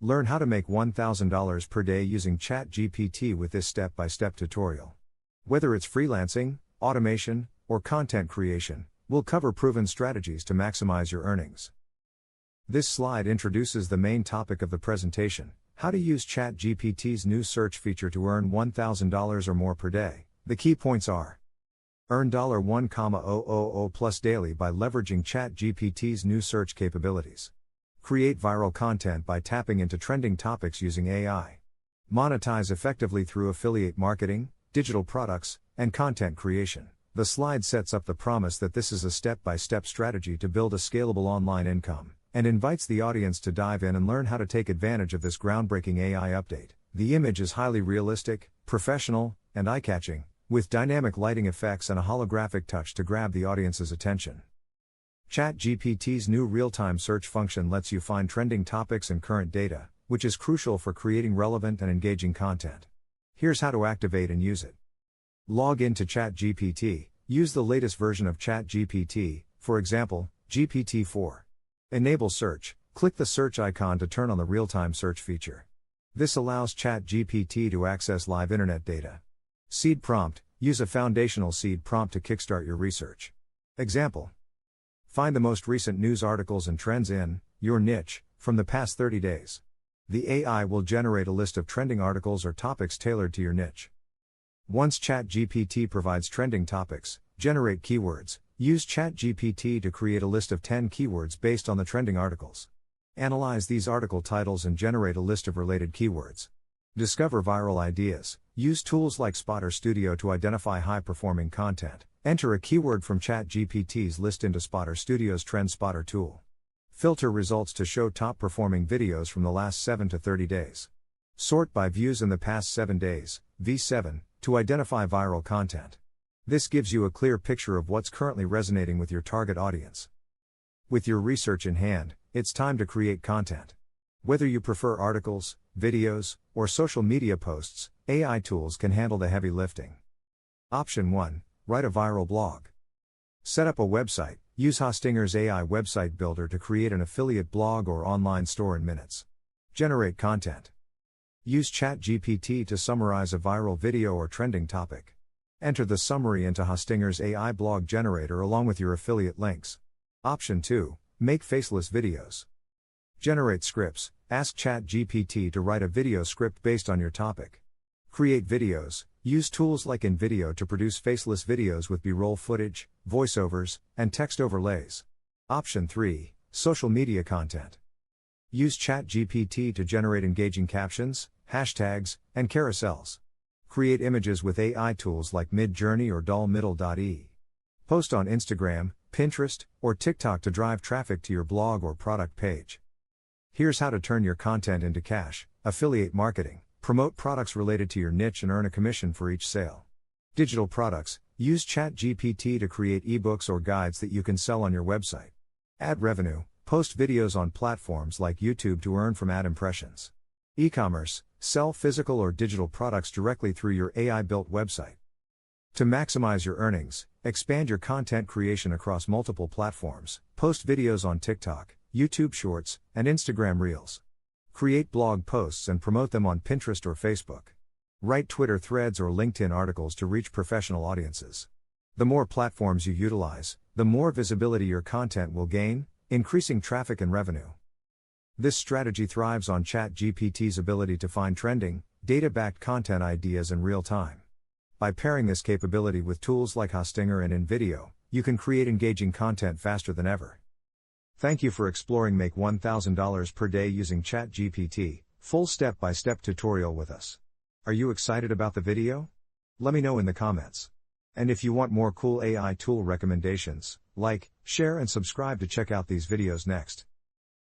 Learn how to make $1,000 per day using ChatGPT with this step-by-step tutorial. Whether it's freelancing, automation, or content creation, we'll cover proven strategies to maximize your earnings. This slide introduces the main topic of the presentation: how to use ChatGPT's new search feature to earn $1,000 or more per day. The key points are: earn $1,000 plus daily by leveraging ChatGPT's new search capabilities. Create viral content by tapping into trending topics using AI. Monetize effectively through affiliate marketing, digital products, and content creation. The slide sets up the promise that this is a step-by-step strategy to build a scalable online income, and invites the audience to dive in and learn how to take advantage of this groundbreaking AI update. The image is highly realistic, professional, and eye-catching, with dynamic lighting effects and a holographic touch to grab the audience's attention. ChatGPT's new real-time search function lets you find trending topics and current data, which is crucial for creating relevant and engaging content. Here's how to activate and use it. Log into ChatGPT. Use the latest version of ChatGPT, for example, GPT-4. Enable search. Click the search icon to turn on the real-time search feature. This allows ChatGPT to access live internet data. Seed prompt. Use a foundational seed prompt to kickstart your research. Example: find the most recent news articles and trends in your niche from the past 30 days. The AI will generate a list of trending articles or topics tailored to your niche. Once ChatGPT provides trending topics, generate keywords. Use ChatGPT to create a list of 10 keywords based on the trending articles. Analyze these article titles and generate a list of related keywords. Discover viral ideas. Use tools like Spotter Studio to identify high-performing content. Enter a keyword from ChatGPT's list into Spotter Studio's Trend Spotter tool. Filter results to show top-performing videos from the last 7 to 30 days. Sort by views in the past 7 days, V7, to identify viral content. This gives you a clear picture of what's currently resonating with your target audience. With your research in hand, it's time to create content. Whether you prefer articles, videos, or social media posts, AI tools can handle the heavy lifting. Option 1. Write a viral blog. Set up a website. Use Hostinger's AI website builder to create an affiliate blog or online store in minutes. Generate content. Use ChatGPT to summarize a viral video or trending topic. Enter the summary into Hostinger's AI blog generator along with your affiliate links. Option 2. Make faceless videos. Generate scripts. Ask ChatGPT to write a video script based on your topic. Create videos. Use tools like InVideo to produce faceless videos with B-roll footage, voiceovers, and text overlays. Option 3. Social media content. Use ChatGPT to generate engaging captions, hashtags, and carousels. Create images with AI tools like Midjourney or Dollmiddle.e. Post on Instagram, Pinterest, or TikTok to drive traffic to your blog or product page. Here's how to turn your content into cash: affiliate marketing. Promote products related to your niche and earn a commission for each sale. Digital products. Use ChatGPT to create ebooks or guides that you can sell on your website. Ad revenue. Post videos on platforms like YouTube to earn from ad impressions. E-commerce. Sell physical or digital products directly through your AI-built website. To maximize your earnings, expand your content creation across multiple platforms. Post videos on TikTok, YouTube Shorts, and Instagram Reels. Create blog posts and promote them on Pinterest or Facebook. Write Twitter threads or LinkedIn articles to reach professional audiences. The more platforms you utilize, the more visibility your content will gain, increasing traffic and revenue. This strategy thrives on ChatGPT's ability to find trending, data-backed content ideas in real time. By pairing this capability with tools like Hostinger and InVideo, you can create engaging content faster than ever. Thank you for exploring Make $1,000 per day using ChatGPT, full step-by-step tutorial with us. Are you excited about the video? Let me know in the comments. And if you want more cool AI tool recommendations, like, share and subscribe to check out these videos next.